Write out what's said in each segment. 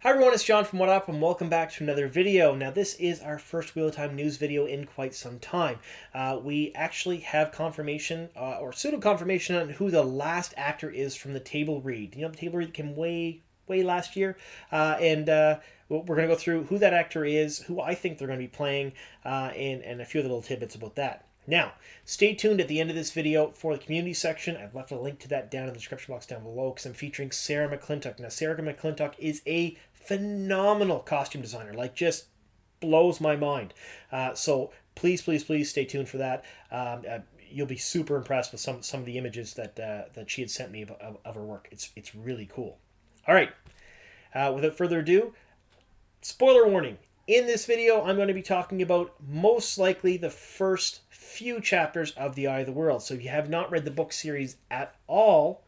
Hi everyone, it's John from What Up, and welcome back to another video. Now this is our first Wheel of Time news video in quite some time. We actually have confirmation, or pseudo-confirmation, on who the last actor is from the table read. You know, the table read came way last year, and we're going to go through who that actor is, who I think they're going to be playing, and a few other little tidbits about that. Now, stay tuned at the end of this video for the community section. I've left a link to that down in the description box down below because I'm featuring Sarah McClintock. Now, Sarah McClintock is a phenomenal costume designer, like just blows my mind. So please stay tuned for that. You'll be super impressed with some of the images that she had sent me of her work. It's really cool. All right, without further ado, spoiler warning. In this video, I'm going to be talking about most likely the first few chapters of The Eye of the World. So if you have not read the book series at all,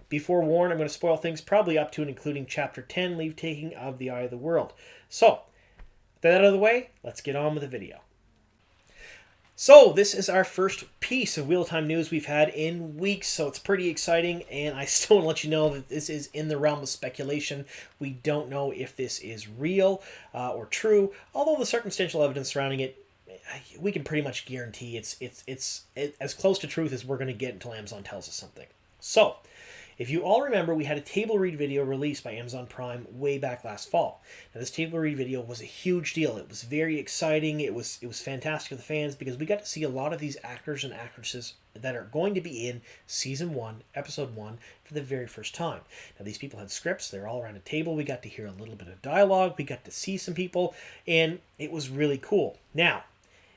be forewarned, I'm going to spoil things probably up to and including Chapter 10, Leave Taking of The Eye of the World. So, with that out of the way, let's get on with the video. So, this is our first piece of Wheel of Time news we've had in weeks, so it's pretty exciting, and I still want to let you know that this is in the realm of speculation. We don't know if this is real or true, although the circumstantial evidence surrounding it, we can pretty much guarantee it's as close to truth as we're going to get until Amazon tells us something. So, if you all remember, we had a table read video released by Amazon Prime way back last fall. Now, this table read video was a huge deal. It was very exciting. It was fantastic for the fans because we got to see a lot of these actors and actresses that are going to be in Season 1, Episode 1 for the very first time. Now, these people had scripts. They're all around a table. We got to hear a little bit of dialogue. We got to see some people, and it was really cool. Now,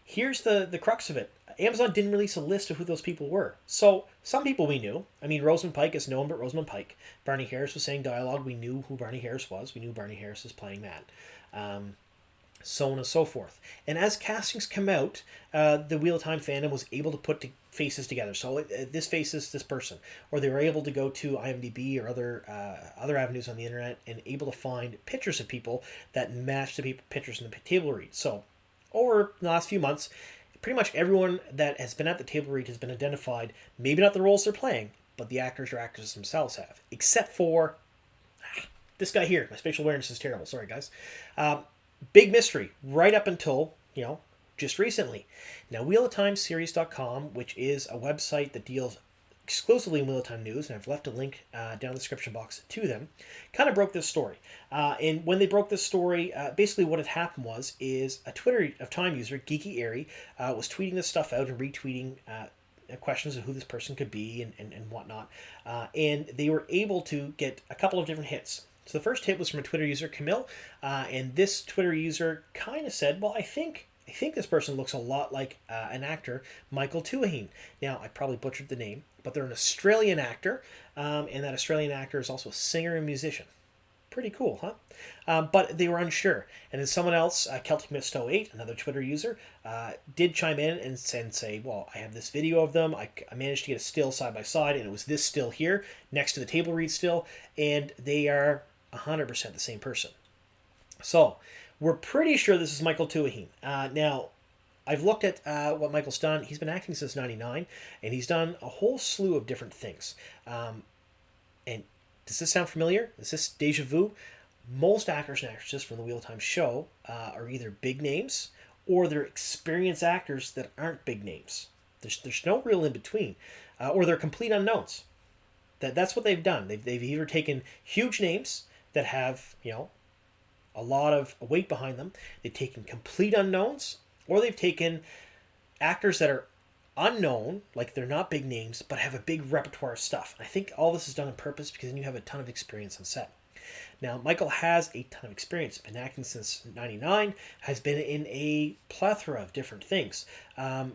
here's the crux of it. Amazon didn't release a list of who those people were. So, some people we knew. I mean, Rosamund Pike is known, but Rosamund Pike. Barney Harris was saying dialogue. We knew who Barney Harris was. We knew Barney Harris is playing that. So on and so forth. And as castings come out, the Wheel of Time fandom was able to put faces together. So this face is this person. Or they were able to go to IMDb or other avenues on the internet and able to find pictures of people that match the pictures in the table read. So, over the last few months, pretty much everyone that has been at the table read has been identified. Maybe not the roles they're playing, but the actors or actresses themselves have. Except for this guy here. My spatial awareness is terrible. Sorry, guys. Big mystery right up until, just recently. Now, WheelOfTimeSeries.com, which is a website that deals exclusively in Wheel of Time news, and I've left a link down in the description box to them, kind of broke this story. And when they broke this story, basically what had happened is a Twitter of Time user, Geeky Airy, was tweeting this stuff out and retweeting questions of who this person could be and whatnot. And they were able to get a couple of different hits. So the first hit was from a Twitter user, Camille, and this Twitter user kind of said, well, I think this person looks a lot like an actor, Michael Tuaheen. Now, I probably butchered the name, but they're an Australian actor, and that Australian actor is also a singer and musician. Pretty cool, huh? But they were unsure. And then someone else, Celtic Mist 08, another Twitter user, did chime in and say, well, I have this video of them. I managed to get a still side by side, and it was this still here, next to the table read still, and they are 100% the same person. So, we're pretty sure this is Michael Tuaheen. Now, I've looked at what Michael's done. He's been acting since '99, and he's done a whole slew of different things. And does this sound familiar? Is this deja vu? Most actors and actresses from the Wheel of Time show are either big names or they're experienced actors that aren't big names. There's no real in between, or they're complete unknowns. That's what they've done. They've either taken huge names that have a lot of weight behind them. They've taken complete unknowns, or they've taken actors that are unknown, like they're not big names, but have a big repertoire of stuff. And I think all this is done on purpose because then you have a ton of experience on set. Now, Michael has a ton of experience. Been acting since '99, has been in a plethora of different things. And,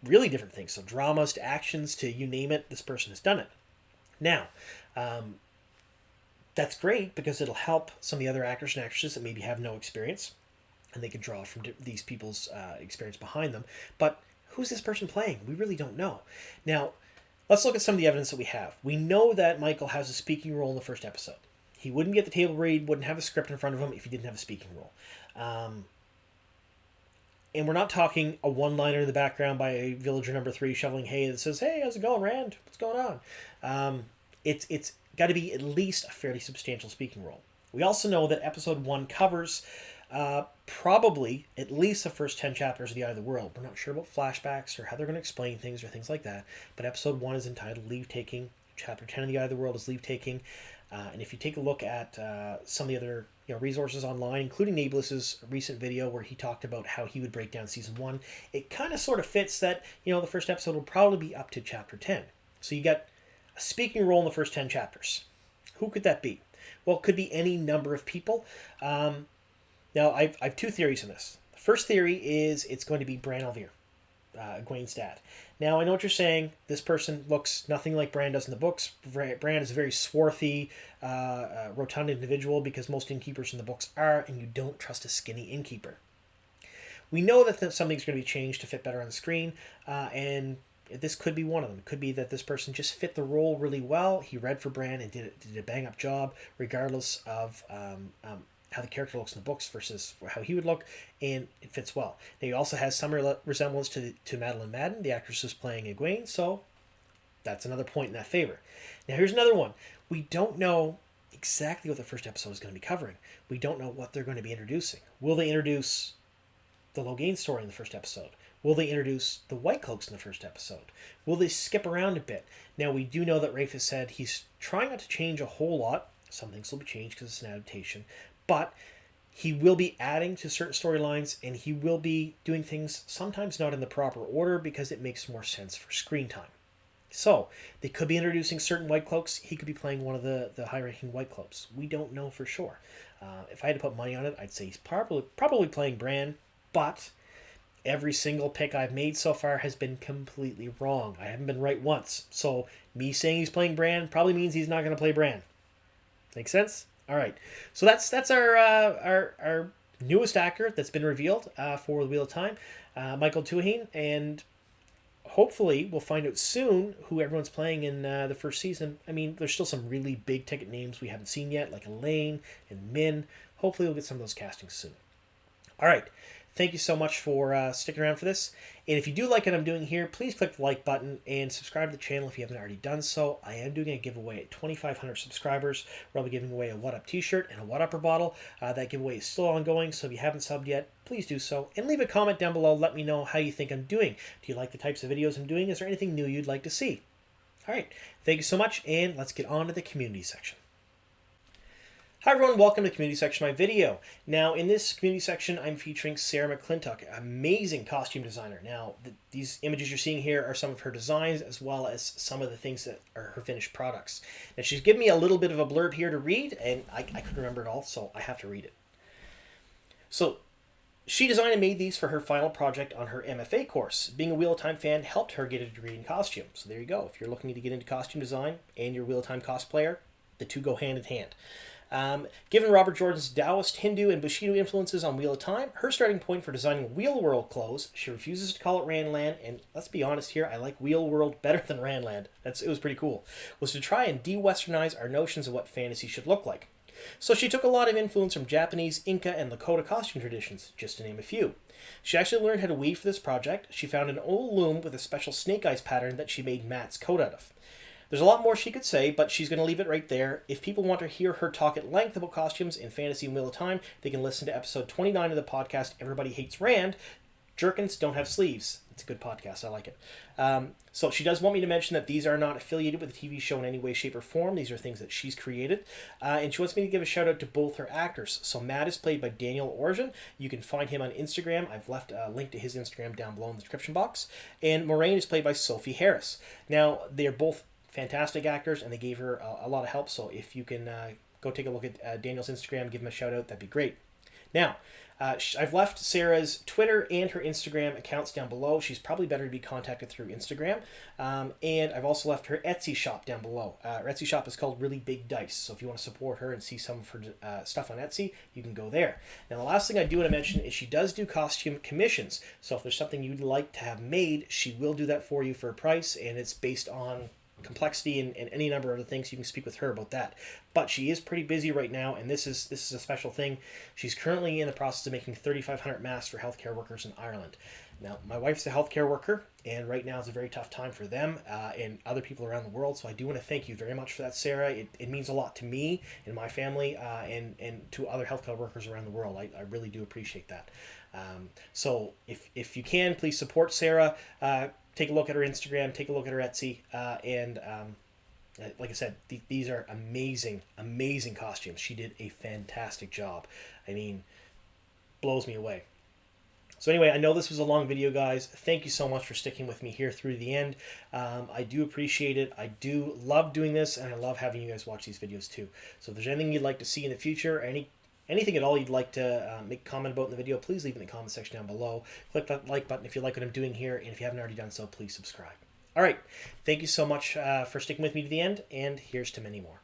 really different things. So dramas to actions to you name it, this person has done it. Now, that's great because it'll help some of the other actors and actresses that maybe have no experience, and they can draw from these people's experience behind them. But who's this person playing? We really don't know. Now, let's look at some of the evidence that we have. We know that Michael has a speaking role in the first episode. He wouldn't get the table read, wouldn't have a script in front of him if he didn't have a speaking role. And we're not talking a one-liner in the background by a villager number 3 shoveling hay that says, "Hey, how's it going, Rand? What's going on?" It's got to be at least a fairly substantial speaking role. We also know that episode 1 covers probably at least the first 10 chapters of The Eye of the World. We're not sure about flashbacks or how they're going to explain things or things like that, but episode 1 is entitled Leave Taking. Chapter 10 of The Eye of the World is Leave Taking. And if you take a look at some of the other resources online, including nae'blis's recent video where he talked about how he would break down season 1, it kind of sort of fits that, the first episode will probably be up to chapter 10. So you got a speaking role in the first 10 chapters. Who could that be? Well, it could be any number of people. Now, I have two theories on this. The first theory is it's going to be Bran Alvear, Egwene's dad. Now, I know what you're saying. This person looks nothing like Bran does in the books. Bran is a very swarthy, rotund individual because most innkeepers in the books are, and you don't trust a skinny innkeeper. We know that something's going to be changed to fit better on the screen, and this could be one of them. It could be that this person just fit the role really well. He read for Bran and did a bang-up job, regardless of how the character looks in the books versus how he would look, and it fits well. Now, he also has some resemblance to Madeline Madden, the actress who's playing Egwene, so that's another point in that favor. Now, here's another one. We don't know exactly what the first episode is going to be covering. We don't know what they're going to be introducing. Will they introduce the Logain story in the first episode? Will they introduce the White Cloaks in the first episode? Will they skip around a bit? Now, we do know that Rafe has said he's trying not to change a whole lot. Some things will be changed because it's an adaptation. But he will be adding to certain storylines, and he will be doing things sometimes not in the proper order because it makes more sense for screen time. So, they could be introducing certain White Cloaks. He could be playing one of the high-ranking White Cloaks. We don't know for sure. If I had to put money on it, I'd say he's probably playing Bran, but every single pick I've made so far has been completely wrong. I haven't been right once. So, me saying he's playing Bran probably means he's not going to play Bran. Make sense? All right, so that's our newest actor that's been revealed for the Wheel of Time, Michael Tuahane, and hopefully we'll find out soon who everyone's playing in the first season. I mean, there's still some really big ticket names we haven't seen yet, like Elaine and Min. Hopefully we'll get some of those castings soon. All right. Thank you so much for sticking around for this. And if you do like what I'm doing here, please click the like button and subscribe to the channel if you haven't already done so. I am doing a giveaway at 2,500 subscribers where I'll be giving away a What Up t-shirt and a What Upper bottle. That giveaway is still ongoing, so if you haven't subbed yet, please do so. And leave a comment down below. Let me know how you think I'm doing. Do you like the types of videos I'm doing? Is there anything new you'd like to see? All right. Thank you so much, and let's get on to the community section. Hi everyone, welcome to the community section of my video. Now in this community section I'm featuring Sarah McClintock, amazing costume designer. Now these images you're seeing here are some of her designs as well as some of the things that are her finished products. Now she's given me a little bit of a blurb here to read, and I couldn't remember it all, so I have to read it. So she designed and made these for her final project on her MFA course. Being a Wheel of Time fan helped her get a degree in costume. So there you go. If you're looking to get into costume design and you're a Wheel of Time cosplayer, the two go hand in hand. Given Robert Jordan's Taoist, Hindu, and Bushido influences on Wheel of Time, her starting point for designing Wheel World clothes, she refuses to call it Randland, and let's be honest here, I like Wheel World better than Randland. It was pretty cool, was to try and de-westernize our notions of what fantasy should look like. So she took a lot of influence from Japanese, Inca, and Lakota costume traditions, just to name a few. She actually learned how to weave for this project. She found an old loom with a special snake eyes pattern that she made Matt's coat out of. There's a lot more she could say, but she's going to leave it right there. If people want to hear her talk at length about costumes in Fantasy and Wheel of Time, they can listen to episode 29 of the podcast, Everybody Hates Rand. Jerkins Don't Have Sleeves. It's a good podcast. I like it. So she does want me to mention that these are not affiliated with the TV show in any way, shape, or form. These are things that she's created. And she wants me to give a shout out to both her actors. So Matt is played by Daniel Orjan. You can find him on Instagram. I've left a link to his Instagram down below in the description box. And Moraine is played by Sophie Harris. Now, they're both fantastic actors, and they gave her a lot of help, so if you can go take a look at Daniel's Instagram, give him a shout out, that'd be great. Now, I've left Sarah's Twitter and her Instagram accounts down below. She's probably better to be contacted through Instagram. And I've also left her Etsy shop down below. Her Etsy shop is called Really Big Dice. So if you want to support her and see some of her stuff on Etsy, you can go there. Now, the last thing I do want to mention is she does do costume commissions. So if there's something you'd like to have made, she will do that for you for a price, and it's based on complexity and any number of other things. You can speak with her about that, but she is pretty busy right now, and this is a special thing. She's currently in the process of making 3,500 masks for healthcare workers in Ireland. Now, my wife's a healthcare worker, and right now is a very tough time for them and other people around the world. So I do want to thank you very much for that, Sarah. It means a lot to me and my family and to other healthcare workers around the world. I really do appreciate that. So if you can, please support Sarah. Take a look at her Instagram, take a look at her Etsy, and like I said, these are amazing, amazing costumes. She did a fantastic job. I mean, blows me away. So anyway, I know this was a long video, guys. Thank you so much for sticking with me here through the end. I do appreciate it. I do love doing this, and I love having you guys watch these videos too. So if there's anything you'd like to see in the future, anything at all you'd like to make a comment about in the video, please leave it in the comment section down below. Click that like button if you like what I'm doing here, and if you haven't already done so, please subscribe. All right, thank you so much for sticking with me to the end, and here's to many more.